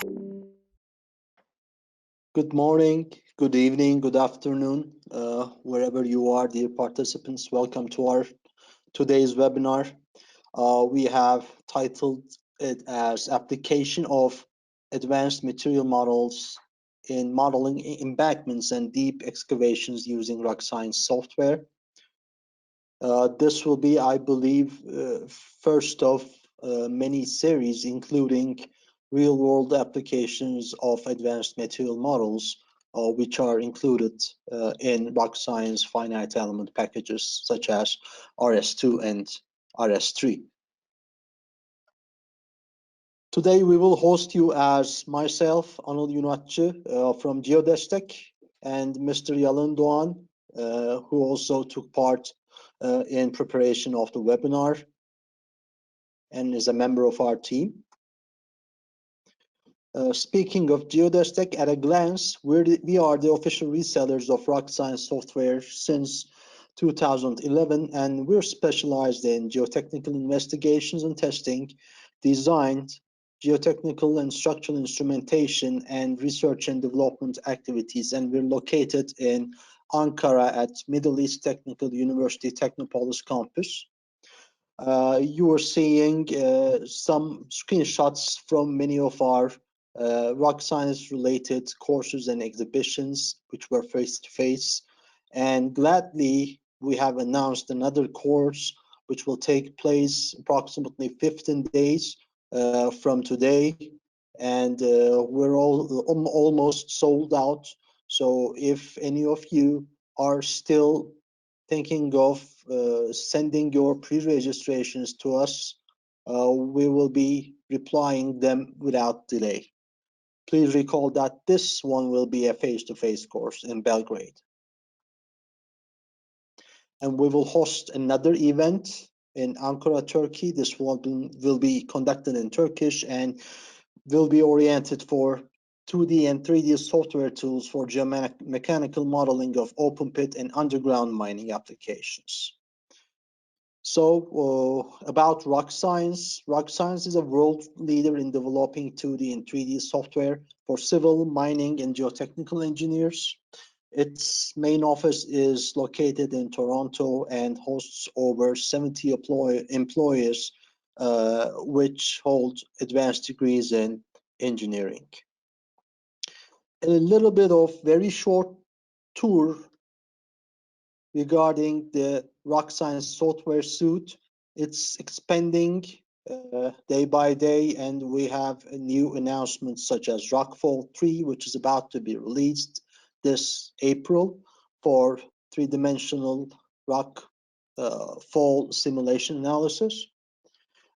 Good morning, good evening, good afternoon, wherever you are, dear participants. Welcome to our today's webinar. We have titled it as Application of Advanced Material Models in Modeling Embankments and Deep Excavations using Rocscience Software. This will be, I believe, first of many series, including real-world applications of advanced material models, which are included in Rocscience finite element packages such as RS2 and RS3. Today we will host you as myself, Anıl Yunatçı from GeoDestek, and Mr. Yalın Doğan, who also took part in preparation of the webinar and is a member of our team. Speaking of GeoDestek, at a glance, we are the official resellers of Rocscience Software since 2011, and we're specialized in geotechnical investigations and testing, design, geotechnical and structural instrumentation, and research and development activities. And we're located in Ankara at Middle East Technical University Technopolis campus. You are seeing some screenshots from many of our rock science related courses and exhibitions which were face-to-face, and gladly we have announced another course which will take place approximately 15 days from today, and we're almost sold out. So if any of you are still thinking of sending your pre-registrations to us, we will be replying them without delay. Please recall that this one will be a face-to-face course in Belgrade. And we will host another event in Ankara, Turkey. This one will be conducted in Turkish and will be oriented for 2D and 3D software tools for geomechanical modeling of open pit and underground mining applications. So about Rocscience. Rocscience is a world leader in developing 2D and 3D software for civil, mining, and geotechnical engineers. Its main office is located in Toronto and hosts over 70 employees which hold advanced degrees in engineering. A little bit of very short tour regarding the Rocscience software suite. It's expanding day by day, and we have new announcements such as Rockfall 3, which is about to be released this April for three-dimensional rock fall simulation analysis.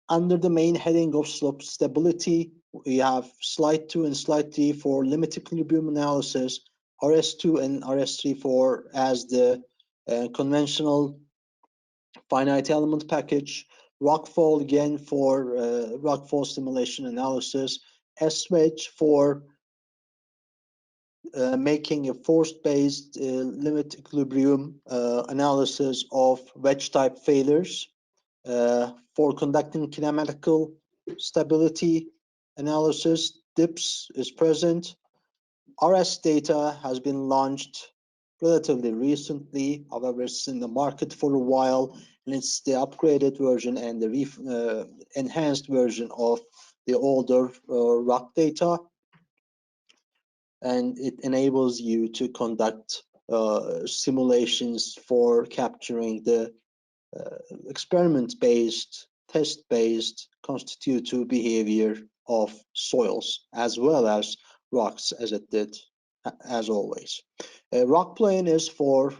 Under the main heading of slope stability, we have slide 2 and slide 3 for limit equilibrium analysis, RS2 and RS3 for as the conventional finite element package, Rockfall again for rockfall simulation analysis, S-Wedge for making a force-based limit equilibrium analysis of wedge type failures, for conducting kinematical stability analysis. DIPS is present. RS data has been launched relatively recently, however it's in the market for a while, and it's the upgraded version and the enhanced version of the older rock data, and it enables you to conduct simulations for capturing the experiment-based, test-based constitutive behavior of soils as well as rocks, as it did as always. Rock plane is for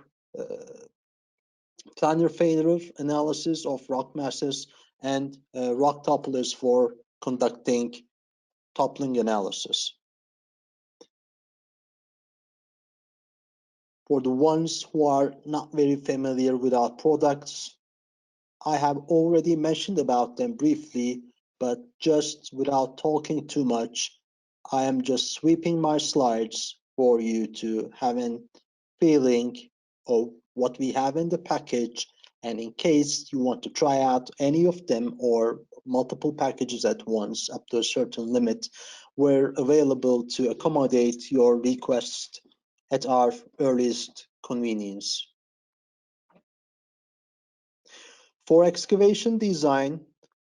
planar failure analysis of rock masses, and rock topple is for conducting toppling analysis. For the ones who are not very familiar with our products, I have already mentioned about them briefly, but just without talking too much, I am just sweeping my slides for you to have a feeling of what we have in the package, and in case you want to try out any of them or multiple packages at once up to a certain limit, we're available to accommodate your requests at our earliest convenience. For excavation design,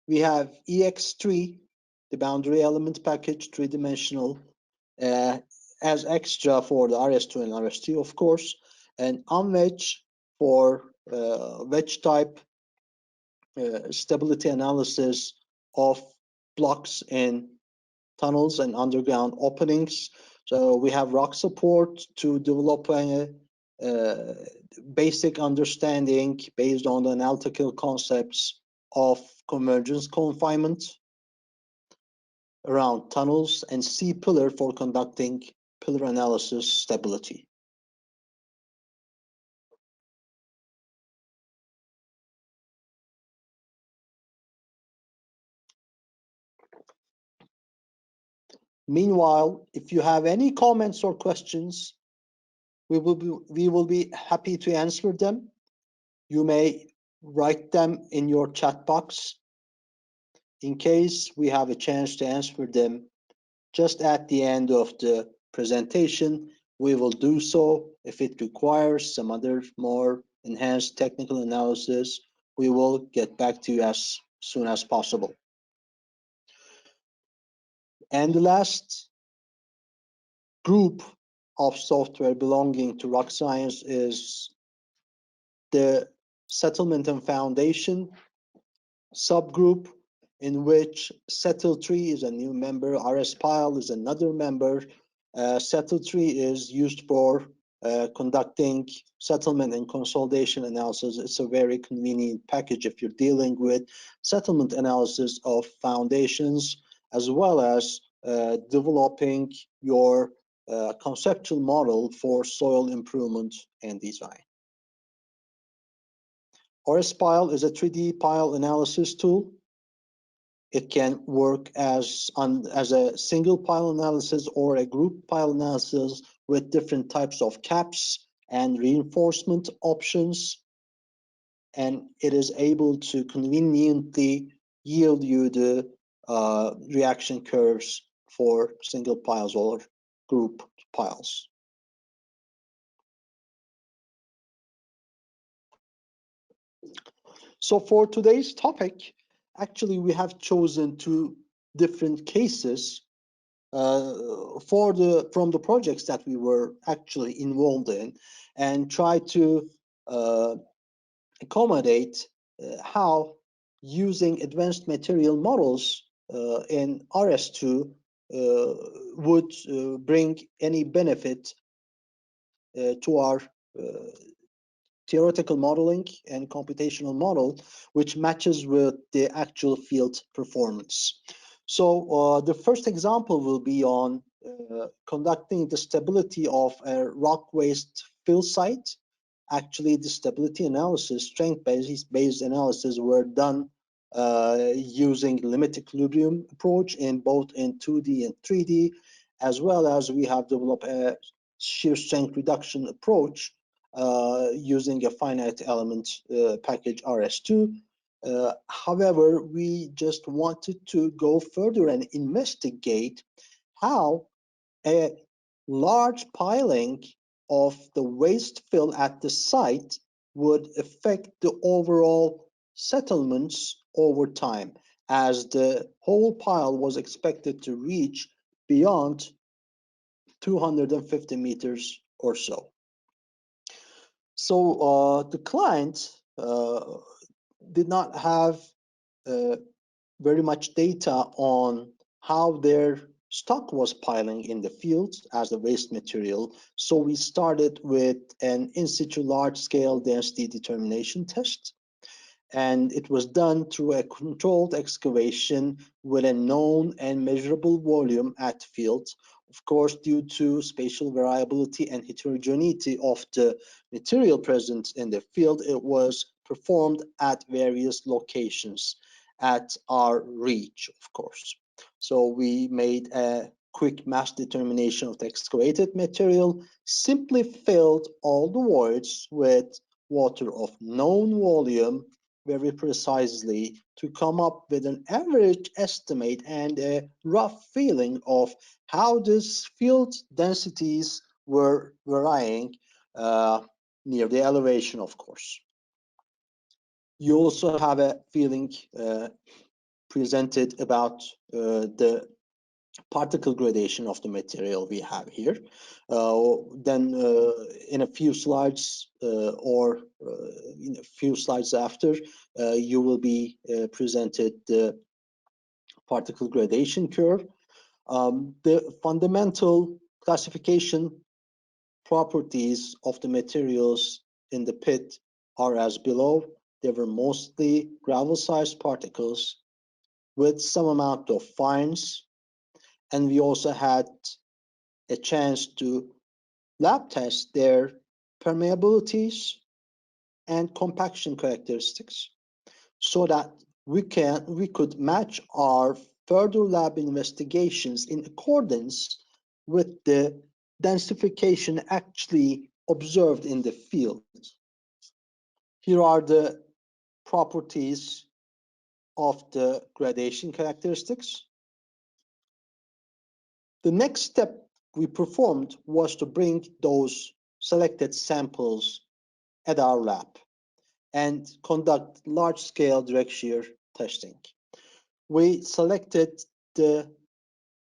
we have EX3, the boundary element package, three-dimensional, as extra for the RS2 and RS3, of course, and unwedge for wedge type stability analysis of blocks in tunnels and underground openings. So we have rock support to develop a basic understanding based on the analytical concepts of convergence confinement around tunnels, and C-pillar for conducting pillar analysis stability. Meanwhile, if you have any comments or questions, we will be happy to answer them. You may write them in your chat box. In case we have a chance to answer them just at the end of the presentation, we will do so. If it requires some other more enhanced technical analysis, we will get back to you as soon as possible. And the last group of software belonging to Rocscience is the settlement and foundation subgroup, in which Settle3 is a new member, RSPile is another member. Settle3 is used for conducting settlement and consolidation analysis. It's a very convenient package if you're dealing with settlement analysis of foundations, as well as developing your conceptual model for soil improvement and design. RSPile is a 3D pile analysis tool. It can work as a single pile analysis or a group pile analysis with different types of caps and reinforcement options. And it is able to conveniently yield you the reaction curves for single piles or group piles. So for today's topic, actually we have chosen two different cases from the projects that we were actually involved in, and try to accommodate how using advanced material models in RS2 would bring any benefit to our theoretical modeling and computational model, which matches with the actual field performance. So the first example will be on conducting the stability of a rock waste fill site. Actually, the stability analysis, strength-based analysis were done using limit equilibrium approach in both in 2D and 3D, as well as we have developed a shear strength reduction approach using a finite element package RS2. However, we just wanted to go further and investigate how a large piling of the waste fill at the site would affect the overall settlements over time, as the whole pile was expected to reach beyond 250 meters or so. So the client did not have very much data on how their stock was piling in the field as a waste material. So we started with an in situ large scale density determination test. And it was done through a controlled excavation with a known and measurable volume at field. Of course, due to spatial variability and heterogeneity of the material present in the field, it was performed at various locations at our reach, of course. So we made a quick mass determination of the excavated material, simply filled all the voids with water of known volume very precisely to come up with an average estimate and a rough feeling of how these field densities were varying near the elevation, of course. You also have a feeling presented about the particle gradation of the material we have here. Then in a few slides or in a few slides after, you will be presented the particle gradation curve. The fundamental classification properties of the materials in the pit are as below. They were mostly gravel-sized particles with some amount of fines, and we also had a chance to lab test their permeabilities and compaction characteristics so that we could match our further lab investigations in accordance with the densification actually observed in the field. Here are the properties of the gradation characteristics. The next step we performed was to bring those selected samples at our lab and conduct large-scale direct shear testing. We selected the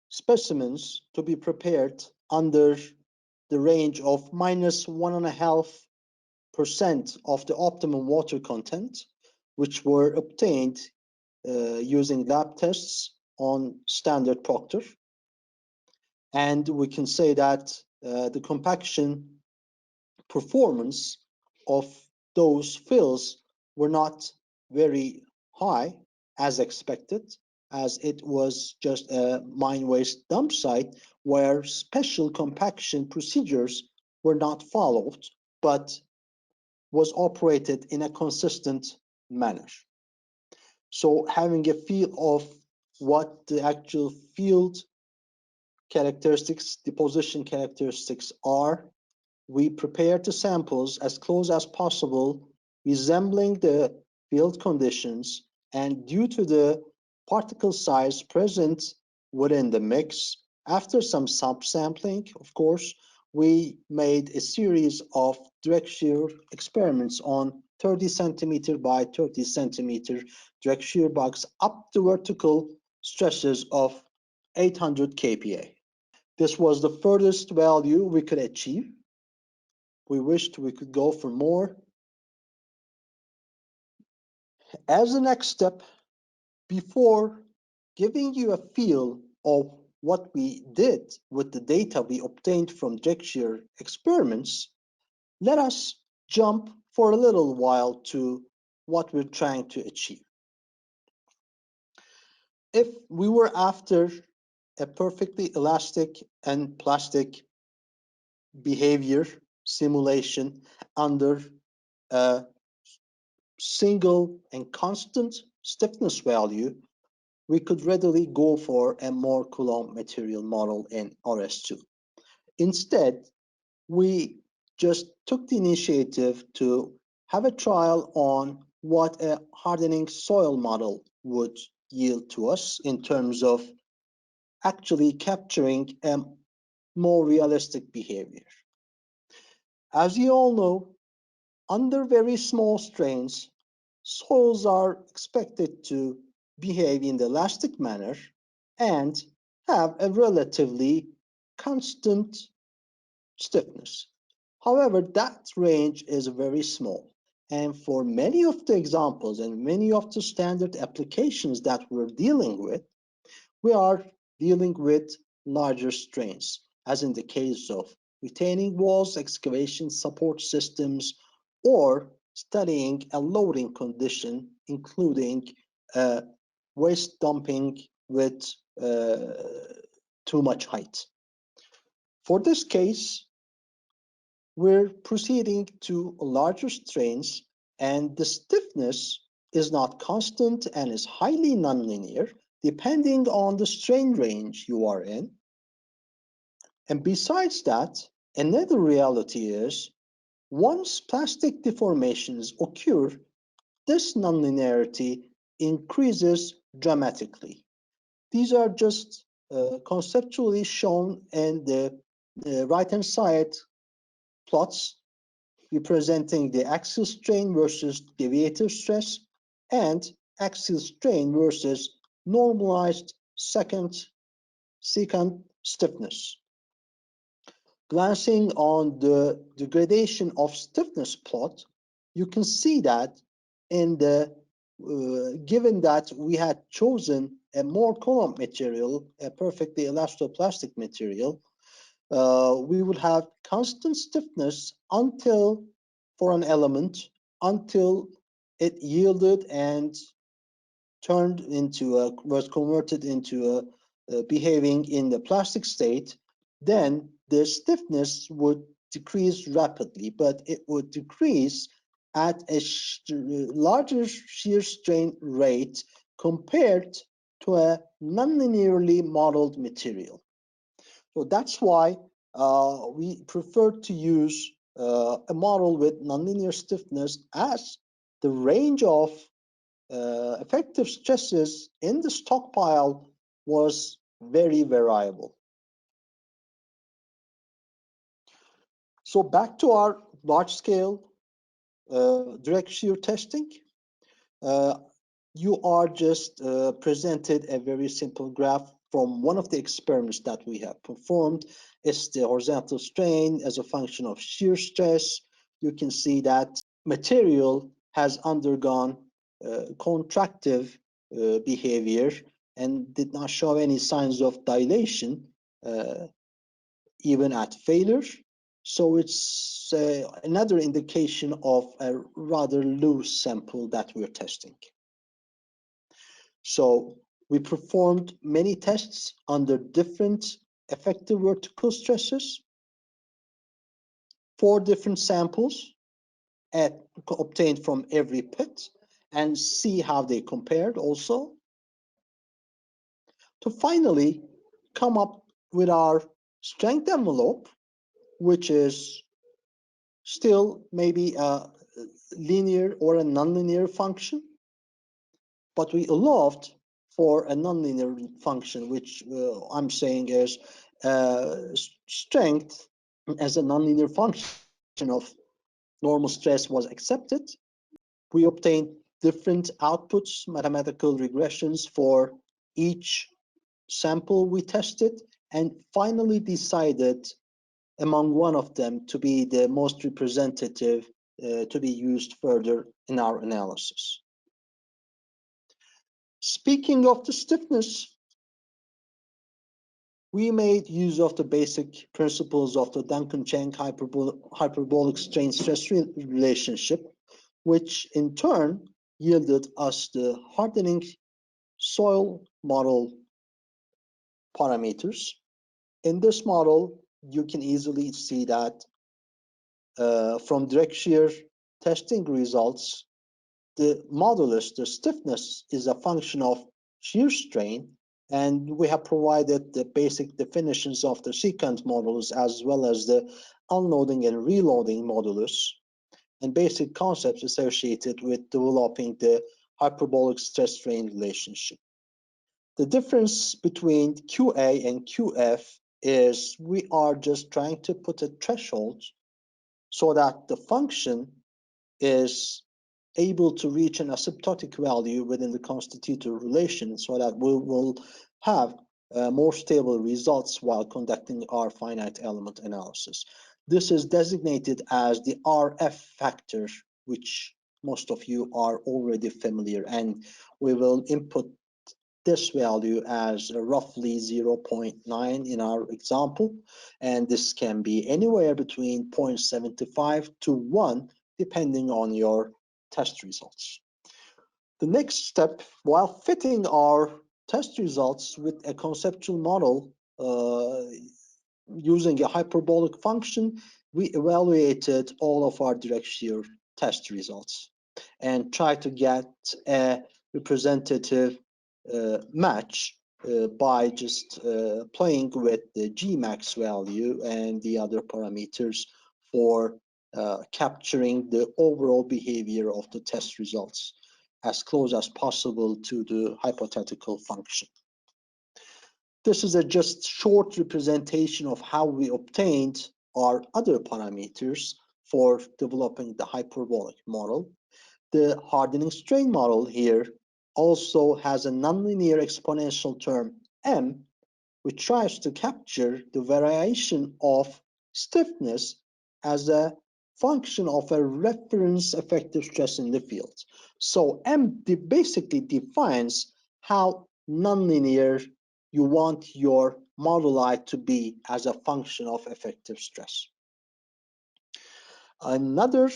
specimens to be prepared under the range of -1.5% of the optimum water content, which were obtained using lab tests on standard Proctor. And we can say that the compaction performance of those fills were not very high as expected, as it was just a mine waste dump site where special compaction procedures were not followed, but was operated in a consistent manner. So having a feel of what the actual field characteristics, deposition characteristics are, we prepared the samples as close as possible, resembling the field conditions, and due to the particle size present within the mix, after some subsampling, of course, we made a series of direct shear experiments on 30 centimeter by 30 centimeter direct shear box up to vertical stresses of 800 kPa. This was the furthest value we could achieve. We wished we could go for more. As the next step, before giving you a feel of what we did with the data we obtained from direct shear experiments, let us jump for a little while to what we're trying to achieve. If we were after a perfectly elastic and plastic behavior simulation under a single and constant stiffness value, we could readily go for a more Coulomb material model in RS2. Instead, we just took the initiative to have a trial on what a hardening soil model would yield to us in terms of actually capturing a more realistic behavior. As you all know, under very small strains, soils are expected to behave in the elastic manner and have a relatively constant stiffness. However, that range is very small. And for many of the examples and many of the standard applications that we're dealing with, we are dealing with larger strains, as in the case of retaining walls, excavation support systems, or studying a loading condition, including waste dumping with too much height. For this case, we're proceeding to larger strains, and the stiffness is not constant and is highly nonlinear, depending on the strain range you are in. And besides that, another reality is once plastic deformations occur, this nonlinearity increases dramatically. These are just conceptually shown in the right-hand side plots representing the axial strain versus deviator stress and axial strain versus normalized secant stiffness. Glancing on the degradation of stiffness plot, you can see that in the given that we had chosen a more column material, a perfectly elastoplastic material, we would have constant stiffness until for an element until it yielded and turned into was converted into a behaving in the plastic state. Then the stiffness would decrease rapidly, but it would decrease at a larger shear strain rate compared to a nonlinearly modeled material. So that's why we prefer to use a model with nonlinear stiffness, as the range of effective stresses in the stockpile was very variable. So back to our large-scale direct shear testing. You are just presented a very simple graph from one of the experiments that we have performed. It's the horizontal strain as a function of shear stress. You can see that material has undergone contractive behavior and did not show any signs of dilation even at failure. So it's another indication of a rather loose sample that we're testing. So we performed many tests under different effective vertical stresses, 4 different samples obtained from every pit, and see how they compared also, to finally come up with our strength envelope, which is still maybe a linear or a nonlinear function, but we allowed for a nonlinear function, which I'm saying is strength as a nonlinear function of normal stress was accepted. We obtained different outputs, mathematical regressions for each sample we tested, and finally decided among one of them to be the most representative to be used further in our analysis. Speaking of the stiffness, we made use of the basic principles of the Duncan-Chang hyperbolic strain-stress relationship, which in turn yielded us the hardening soil model parameters. In this model, you can easily see that from direct shear testing results, the modulus, the stiffness, is a function of shear strain, and we have provided the basic definitions of the secant modulus as well as the unloading and reloading modulus, and basic concepts associated with developing the hyperbolic stress-strain relationship. The difference between QA and QF is we are just trying to put a threshold so that the function is able to reach an asymptotic value within the constitutive relation, so that we will have more stable results while conducting our finite element analysis. This is designated as the RF factor, which most of you are already familiar, and we will input this value as roughly 0.9 in our example, and this can be anywhere between 0.75 to 1 depending on your test results. The next step, while fitting our test results with a conceptual model using a hyperbolic function, we evaluated all of our direct shear test results and tried to get a representative match by just playing with the Gmax value and the other parameters for capturing the overall behavior of the test results as close as possible to the hypothetical function. This is a just short representation of how we obtained our other parameters for developing the hyperbolic model. The hardening strain model here also has a nonlinear exponential term m, which tries to capture the variation of stiffness as a function of a reference effective stress in the field. So M basically defines how nonlinear you want your moduli to be as a function of effective stress. Another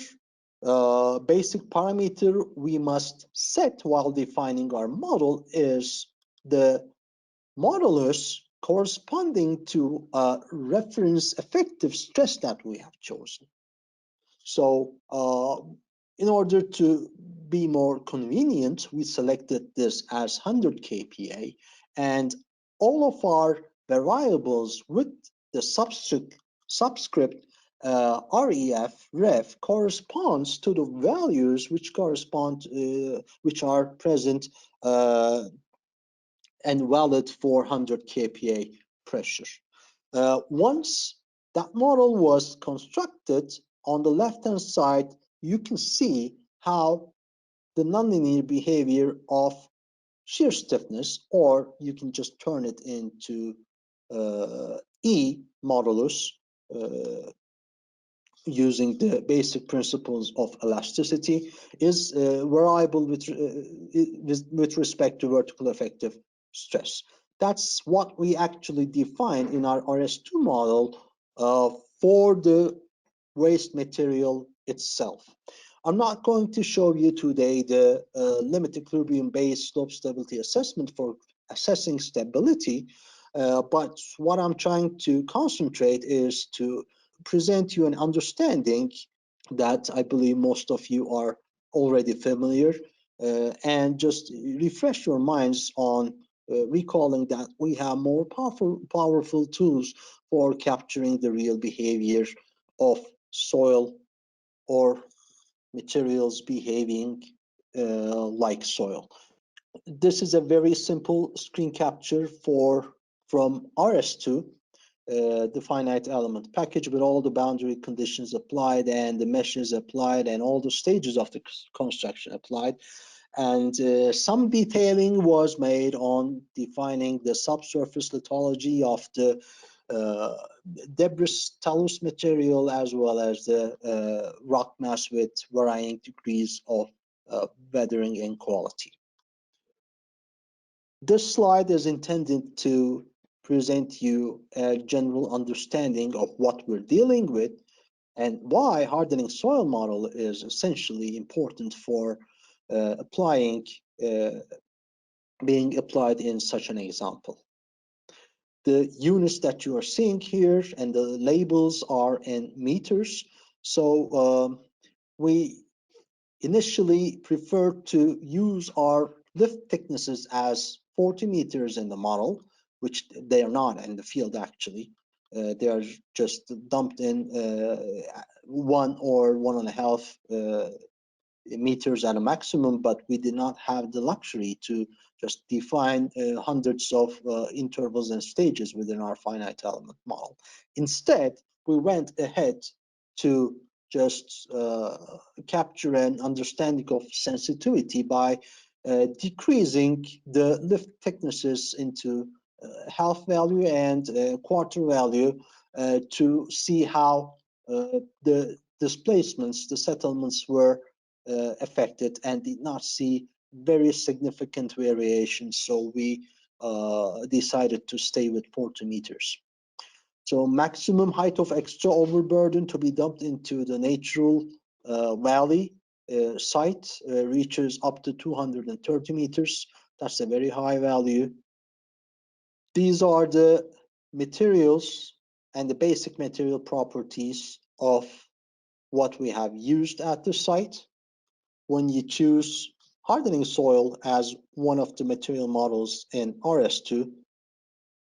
basic parameter we must set while defining our model is the modulus corresponding to a reference effective stress that we have chosen. So in order to be more convenient, we selected this as 100 kPa, and all of our variables with the subscript ref corresponds to the values which correspond which are present and valid for 100 kPa pressure. Once that model was constructed, on the left-hand side, you can see how the nonlinear behavior of shear stiffness, or you can just turn it into E modulus using the basic principles of elasticity, is variable with respect to vertical effective stress. That's what we actually define in our RS2 model for the waste material itself. I'm not going to show you today the limit equilibrium-based slope stability assessment for assessing stability, but what I'm trying to concentrate is to present you an understanding that I believe most of you are already familiar, and just refresh your minds on recalling that we have more powerful tools for capturing the real behavior of soil or materials behaving like soil. This is a very simple screen capture from RS2, the finite element package, with all the boundary conditions applied and the meshes applied and all the stages of the construction applied. And some detailing was made on defining the subsurface lithology of the debris talus material, as well as the rock mass with varying degrees of weathering and quality. This slide is intended to present you a general understanding of what we're dealing with and why hardening soil model is essentially important for being applied in such an example. The units that you are seeing here and the labels are in meters. So we initially prefer to use our lift thicknesses as 40 meters in the model, which they are not in the field actually. They are just dumped in 1 or 1.5 meters at a maximum, but we did not have the luxury to just define hundreds of intervals and stages within our finite element model. Instead, we went ahead to just capture an understanding of sensitivity by decreasing the lift thicknesses into half value and quarter value to see how the displacements, the settlements were affected, and did not see very significant variations. So we decided to stay with 40 meters. So maximum height of extra overburden to be dumped into the natural valley site reaches up to 230 meters. That's a very high value. These are the materials and the basic material properties of what we have used at the site. When you choose hardening soil as one of the material models in RS2,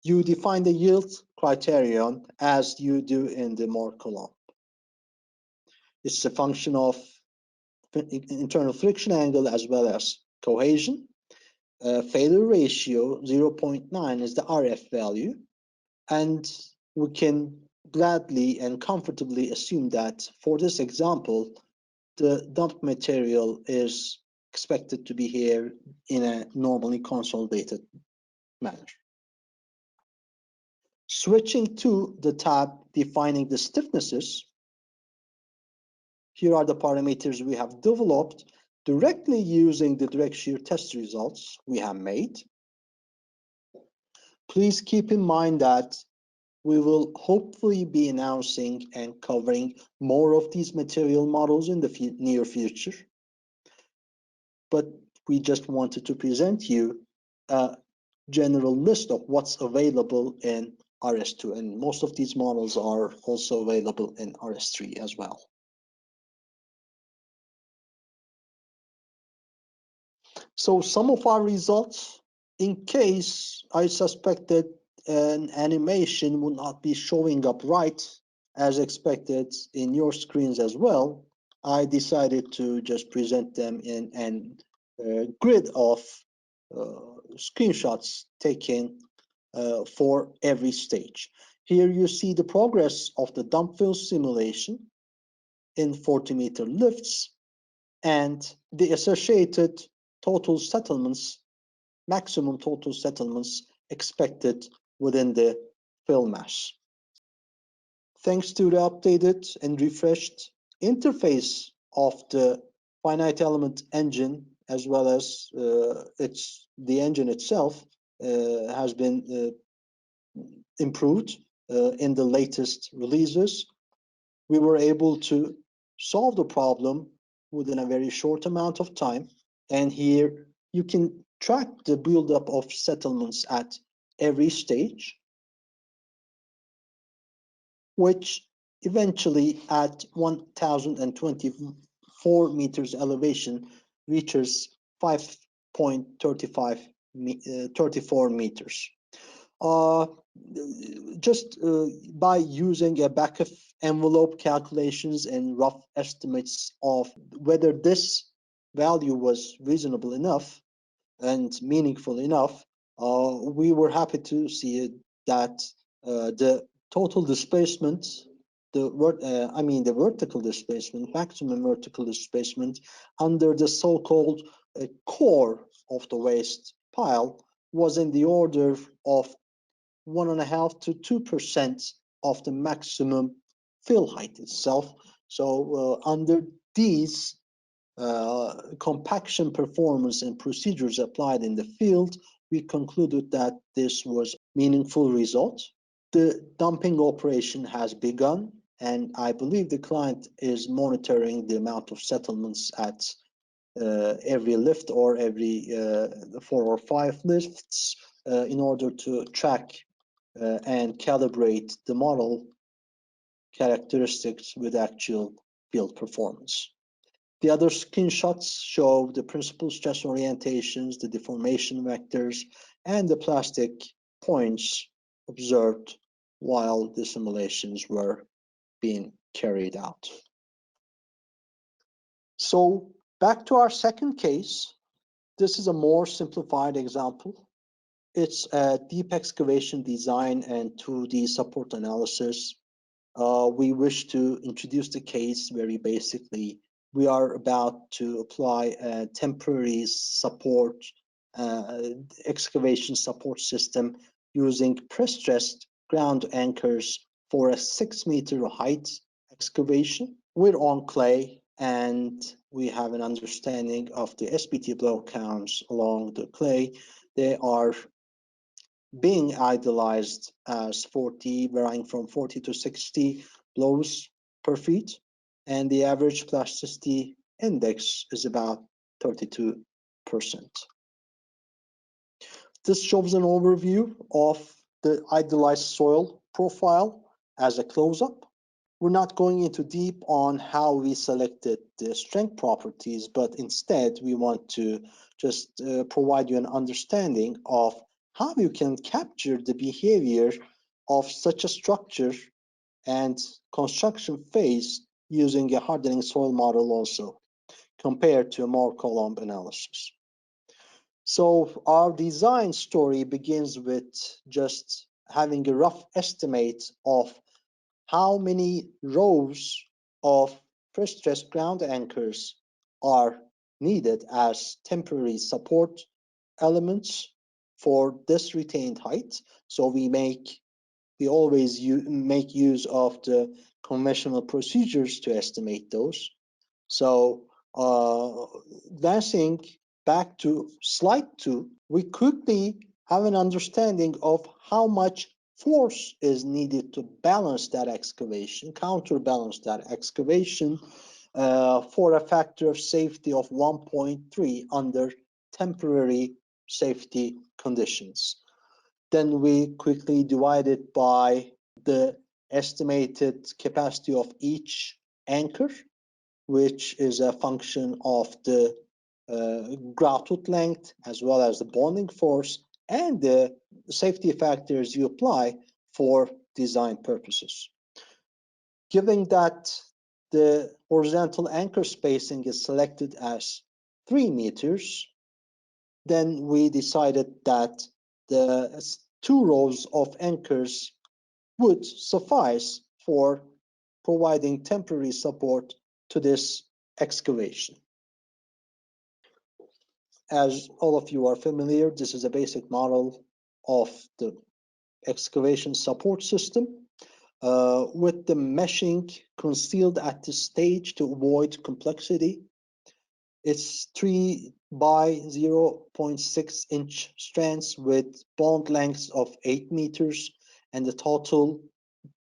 you define the yield criterion as you do in the Moore column. It's a function of internal friction angle as well as cohesion. Failure ratio 0.9 is the RF value, and we can gladly and comfortably assume that for this example, the dumped material is expected to be here in a normally consolidated manner. Switching to the tab defining the stiffnesses, here are the parameters we have developed directly using the direct shear test results we have made. Please keep in mind that we will hopefully be announcing and covering more of these material models in the near future. But we just wanted to present you a general list of what's available in RS2, and most of these models are also available in RS3 as well. So some of our results, in case I suspected an animation would not be showing up right as expected in your screens as well, I decided to just present them in a grid of screenshots taken for every stage. Here you see the progress of the dump fill simulation in 40-meter lifts and the associated total settlements, maximum total settlements expected within the fill mass. Thanks to the updated and refreshed interface of the finite element engine, as well as the engine itself has been improved in the latest releases, we were able to solve the problem within a very short amount of time. And here you can track the buildup of settlements at every stage, which eventually at 1024 meters elevation reaches 5.34 meters. Just by using a back of envelope calculations and rough estimates of whether this value was reasonable enough and meaningful enough, we were happy to see that the total displacement, the vertical displacement, maximum vertical displacement under the so-called core of the waste pile was in the order of 1.5 to 2% of the maximum fill height itself. So under these compaction performance and procedures applied in the field, we concluded that this was meaningful result. The dumping operation has begun, and I believe the client is monitoring the amount of settlements at every lift or every 4 or 5 lifts in order to track and calibrate the model characteristics with actual field performance. The other screenshots show the principal stress orientations, the deformation vectors, and the plastic points observed while the simulations were being carried out. So back to our second case. This is a more simplified example. It's a deep excavation design and 2D support analysis. We wish to introduce the case very basically. We are about to apply a temporary support, excavation support system using press-stressed ground anchors for a 6-meter height excavation. We're on clay and we have an understanding of the SBT blow counts along the clay. They are being idealized as 40, varying from 40 to 60 blows per feet, and the average plasticity index is about 32%. This shows an overview of the idealized soil profile as a close-up. We're not going into deep on how we selected the strength properties, but instead we want to just provide you an understanding of how you can capture the behavior of such a structure and construction phase using a hardening soil model also, compared to a more column analysis. So our design story begins with just having a rough estimate of how many rows of pre-stressed ground anchors are needed as temporary support elements for this retained height. So we always make use of the conventional procedures to estimate those. So advancing back to slide 2, we quickly have an understanding of how much force is needed to balance that excavation, counterbalance that excavation for a factor of safety of 1.3 under temporary safety conditions. Then we quickly divide it by the estimated capacity of each anchor, which is a function of the grouted length as well as the bonding force and the safety factors you apply for design purposes. Given that the horizontal anchor spacing is selected as 3 meters, then we decided that the 2 rows of anchors would suffice for providing temporary support to this excavation. As all of you are familiar, this is a basic model of the excavation support system with the meshing concealed at the stage to avoid complexity. It's 3 by 0.6 inch strands with bond lengths of 8 meters, and the total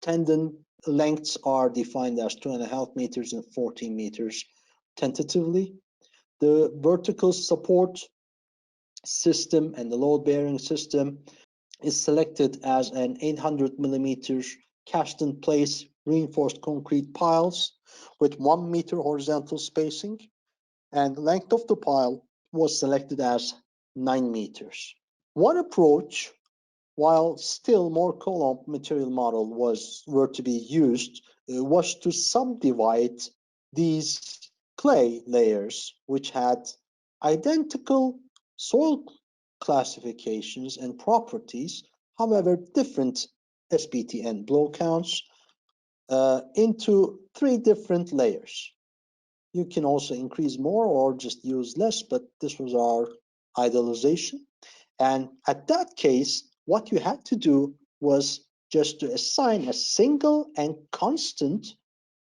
tendon lengths are defined as 2.5 meters and 14 meters tentatively. The vertical support system and the load bearing system is selected as an 800 millimeters cast in place reinforced concrete piles with 1 meter horizontal spacing, and the length of the pile was selected as 9 meters. One approach, while still more column material model were to be used, was to subdivide these clay layers, which had identical soil classifications and properties, however different SPT and blow counts, into 3 different layers. You can also increase more or just use less, but this was our idealization. And at that case, what you had to do was just to assign a single and constant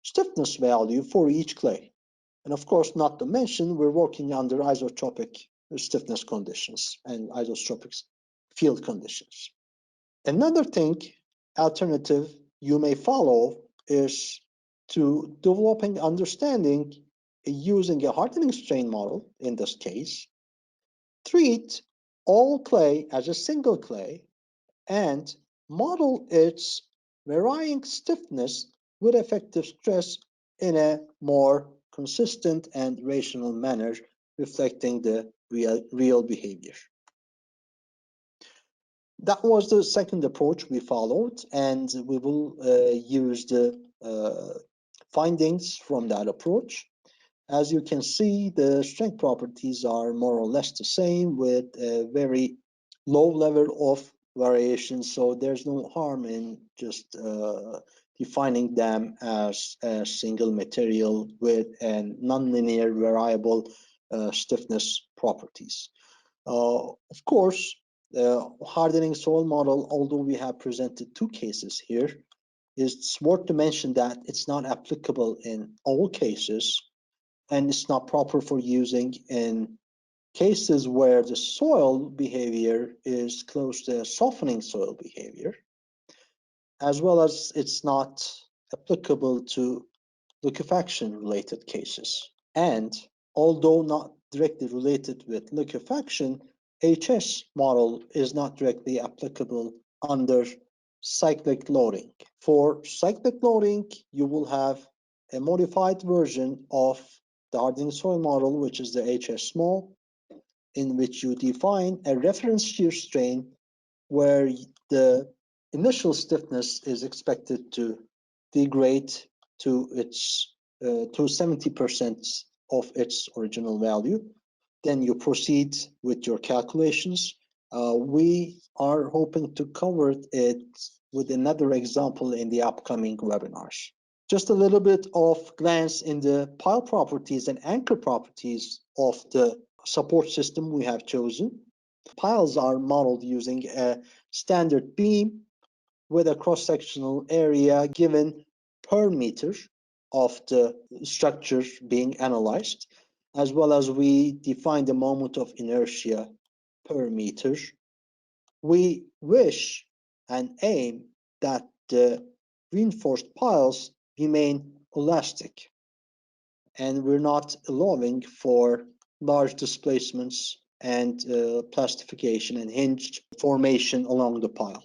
stiffness value for each clay. And of course, not to mention, we're working under isotropic stiffness conditions and isotropic field conditions. Another alternative you may follow is to developing understanding using a hardening strain model, in this case, treat all clay as a single clay and model its varying stiffness with effective stress in a more consistent and rational manner, reflecting the real behavior. That was the second approach we followed, and we will use the findings from that approach. As you can see, the strength properties are more or less the same with a very low level of variation, so there's no harm in just defining them as a single material with a nonlinear variable stiffness properties. Of course, the hardening soil model, although we have presented 2 cases here, it's worth to mention that it's not applicable in all cases, and it's not proper for using in cases where the soil behavior is close to softening soil behavior, as well as it's not applicable to liquefaction related cases. And although not directly related with liquefaction, HS model is not directly applicable under cyclic loading. For cyclic loading, you will have a modified version of the hardening soil model, which is the HS small, in which you define a reference shear strain where the initial stiffness is expected to degrade to its to 70% of its original value. Then you proceed with your calculations. We are hoping to cover it with another example in the upcoming webinars. Just a little bit of glance in the pile properties and anchor properties of the support system we have chosen. Piles are modeled using a standard beam with a cross-sectional area given per meter of the structure being analyzed, as well as we define the moment of inertia per meter. We wish and aim that the reinforced piles remain elastic, and we're not allowing for large displacements and plastification and hinged formation along the pile.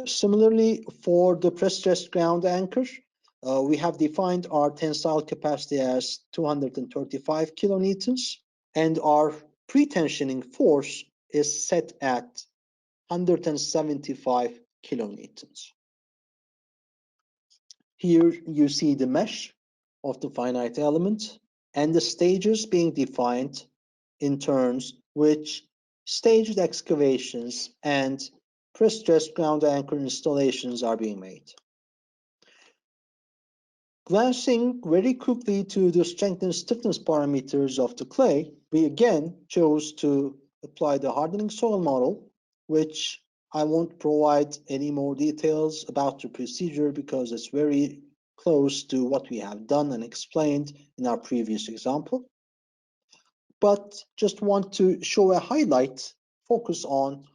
Similarly, for the press-stressed ground anchor, we have defined our tensile capacity as 235 kilonewtons, and our pre-tensioning force is set at 175 kilonewtons. Here you see the mesh of the finite element and the stages being defined in turns which staged excavations and pre-stressed ground anchor installations are being made. Glancing very quickly to the strength and stiffness parameters of the clay, we again chose to apply the hardening soil model, which I won't provide any more details about the procedure because it's very close to what we have done and explained in our previous example. But just want to show a highlight, focus on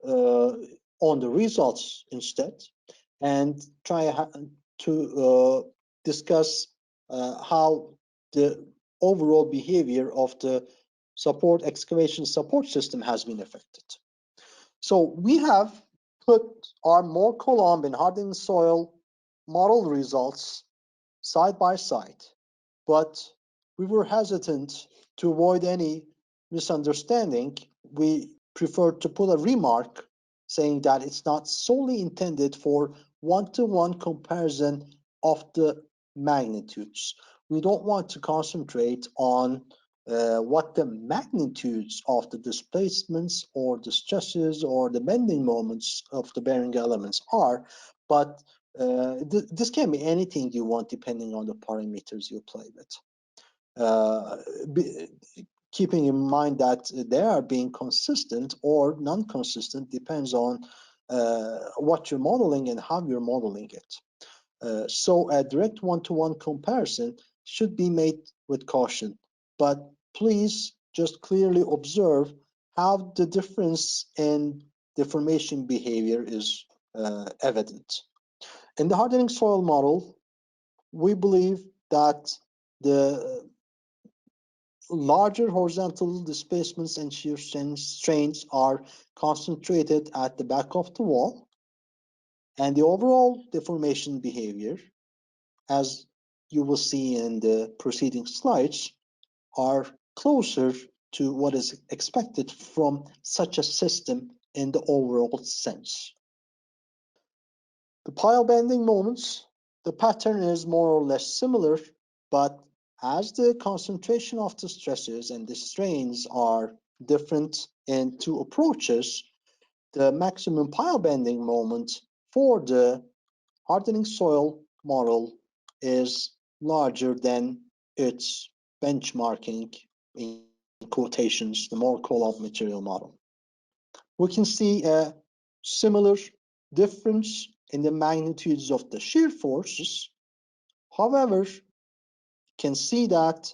the results instead, and try to discuss how the overall behavior of the excavation support system has been affected. So we have put our Moore-Coulomb and hardening soil model results side by side, but we were hesitant to avoid any misunderstanding. We preferred to put a remark saying that it's not solely intended for one-to-one comparison of the magnitudes. We don't want to concentrate on what the magnitudes of the displacements or the stresses or the bending moments of the bearing elements are, but this can be anything you want depending on the parameters you play with. Keeping in mind that they are being consistent or non-consistent depends on what you're modeling and how you're modeling it. So a direct one-to-one comparison should be made with caution, but please just clearly observe how the difference in deformation behavior is evident. In the hardening soil model, we believe that the larger horizontal displacements and shear strains are concentrated at the back of the wall, and the overall deformation behavior, as you will see in the preceding slides, are closer to what is expected from such a system in the overall sense. The pile bending moments, the pattern is more or less similar, but as the concentration of the stresses and the strains are different in two approaches, the maximum pile bending moment for the hardening soil model is larger than its benchmarking, in quotations, the Moore-Coulomb material model. We can see a similar difference in the magnitudes of the shear forces. However, you can see that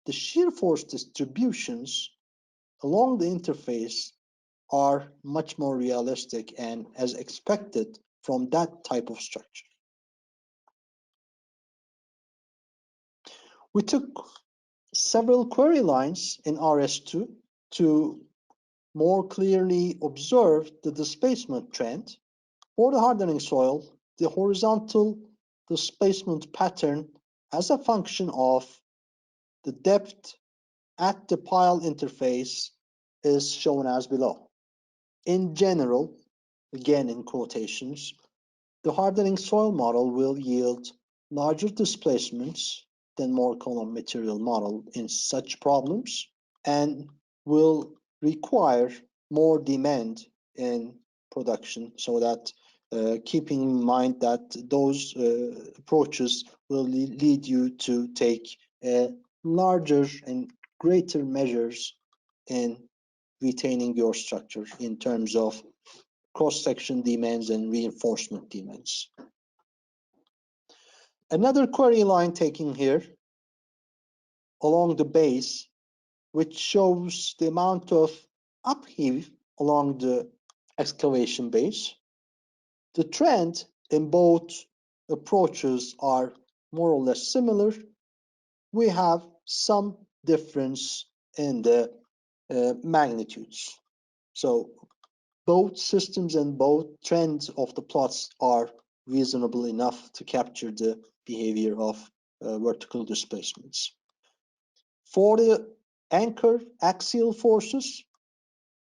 the shear force distributions along the interface are much more realistic and as expected from that type of structure. We took several query lines in RS2 to more clearly observe the displacement trend. For the hardening soil, the horizontal displacement pattern as a function of the depth at the pile interface is shown as below. In general, again in quotations, the hardening soil model will yield larger displacements than more column material model in such problems and will require more demand in production, so that keeping in mind that those approaches will lead you to take larger and greater measures in retaining your structure in terms of cross-section demands and reinforcement demands. Another query line taken here along the base, which shows the amount of upheave along the excavation base. The trend in both approaches are more or less similar. We have some difference in the magnitudes. So both systems and both trends of the plots are reasonable enough to capture the behavior of vertical displacements. For the anchor axial forces,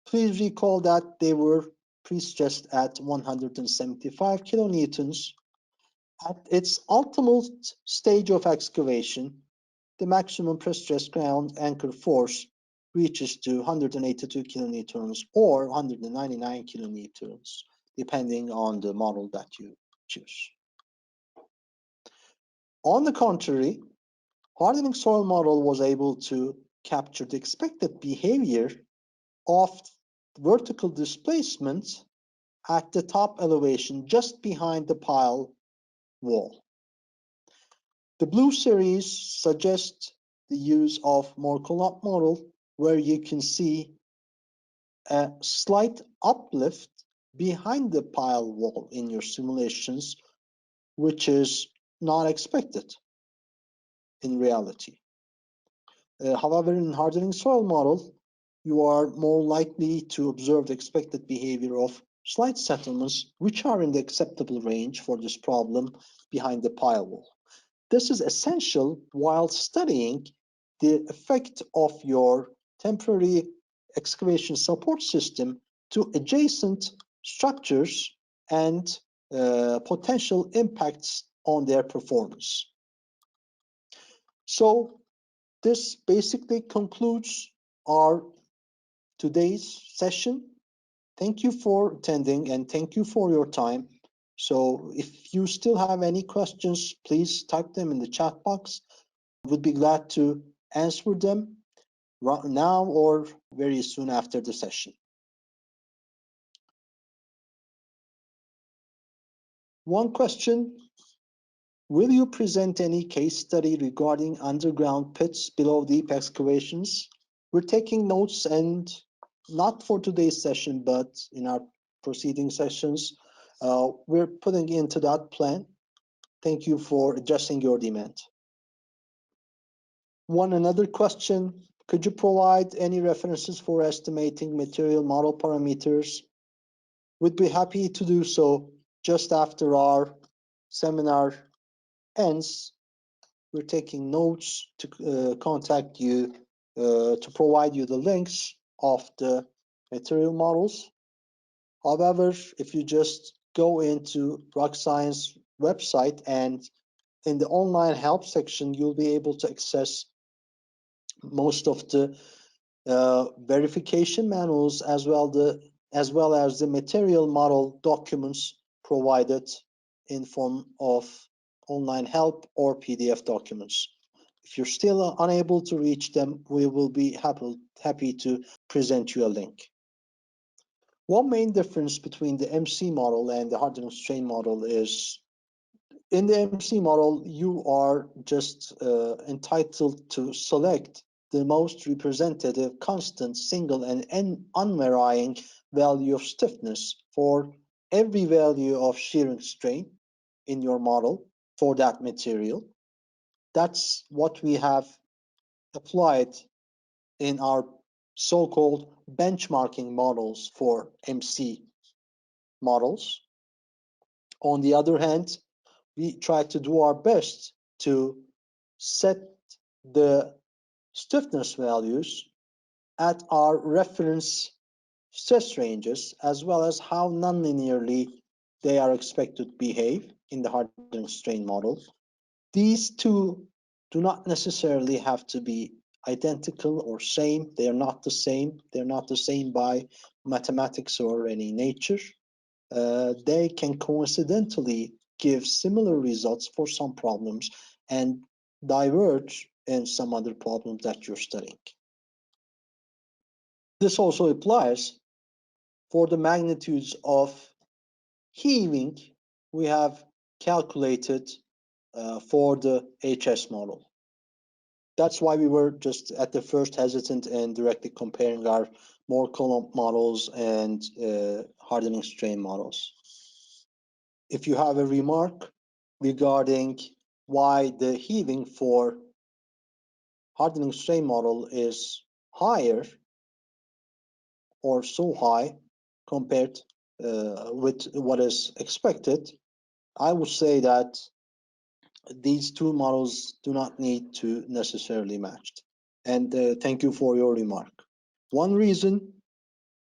please recall that they were pre-stressed at 175 kilonewtons. At its ultimate stage of excavation, the maximum pre-stressed ground anchor force reaches to 182 kilonewtons or 199 kilonewtons, depending on the model that you choose. On the contrary, hardening soil model was able to capture the expected behavior of vertical displacement at the top elevation just behind the pile wall. The blue series suggests the use of more collapse model, where you can see a slight uplift behind the pile wall in your simulations, which is not expected in reality. However, in hardening soil model, you are more likely to observe the expected behavior of slight settlements, which are in the acceptable range for this problem behind the pile wall. This is essential while studying the effect of your temporary excavation support system to adjacent structures and potential impacts on their performance. So this basically concludes our today's session. Thank you for attending and thank you for your time. So if you still have any questions, please type them in the chat box. I would be glad to answer them right now or very soon after the session. One question: will you present any case study regarding underground pits below deep excavations? We're taking notes, and not for today's session, but in our proceeding sessions, we're putting into that plan. Thank you for adjusting your demand. Another question: could you provide any references for estimating material model parameters? We'd be happy to do so just after our seminar ends. We're taking notes to contact you to provide you the links of the material models. However, if you just go into Rocscience website and in the online help section, you'll be able to access most of the verification manuals as well as the material model documents provided in form of online help or PDF documents. If you're still unable to reach them, we will be happy to present you a link. One main difference between the MC model and the hardening strain model is in the MC model, you are just entitled to select the most representative, constant, single, and unvarying value of stiffness for every value of shear and strain in your model for that material. That's what we have applied in our so-called benchmarking models for MC models. On the other hand, we try to do our best to set the stiffness values at our reference stress ranges, as well as how nonlinearly they are expected to behave in the hardening strain model. These two do not necessarily have to be identical or same. They are not the same. They're not the same by mathematics or any nature. They can coincidentally give similar results for some problems and diverge in some other problems that you're studying. This also applies for the magnitudes of heaving we have calculated for the HS model. That's why we were just at the first hesitant in directly comparing our more column models and hardening strain models. If you have a remark regarding why the heaving for hardening strain model is higher or so high compared with what is expected, I would say that these two models do not need to necessarily match. And thank you for your remark. One reason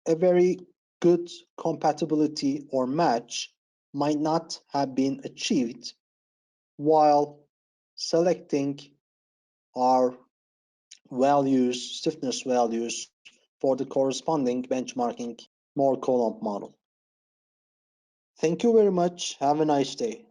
a very good compatibility or match might not have been achieved while selecting our values, stiffness values for the corresponding benchmarking more column model. Thank you very much. Have a nice day.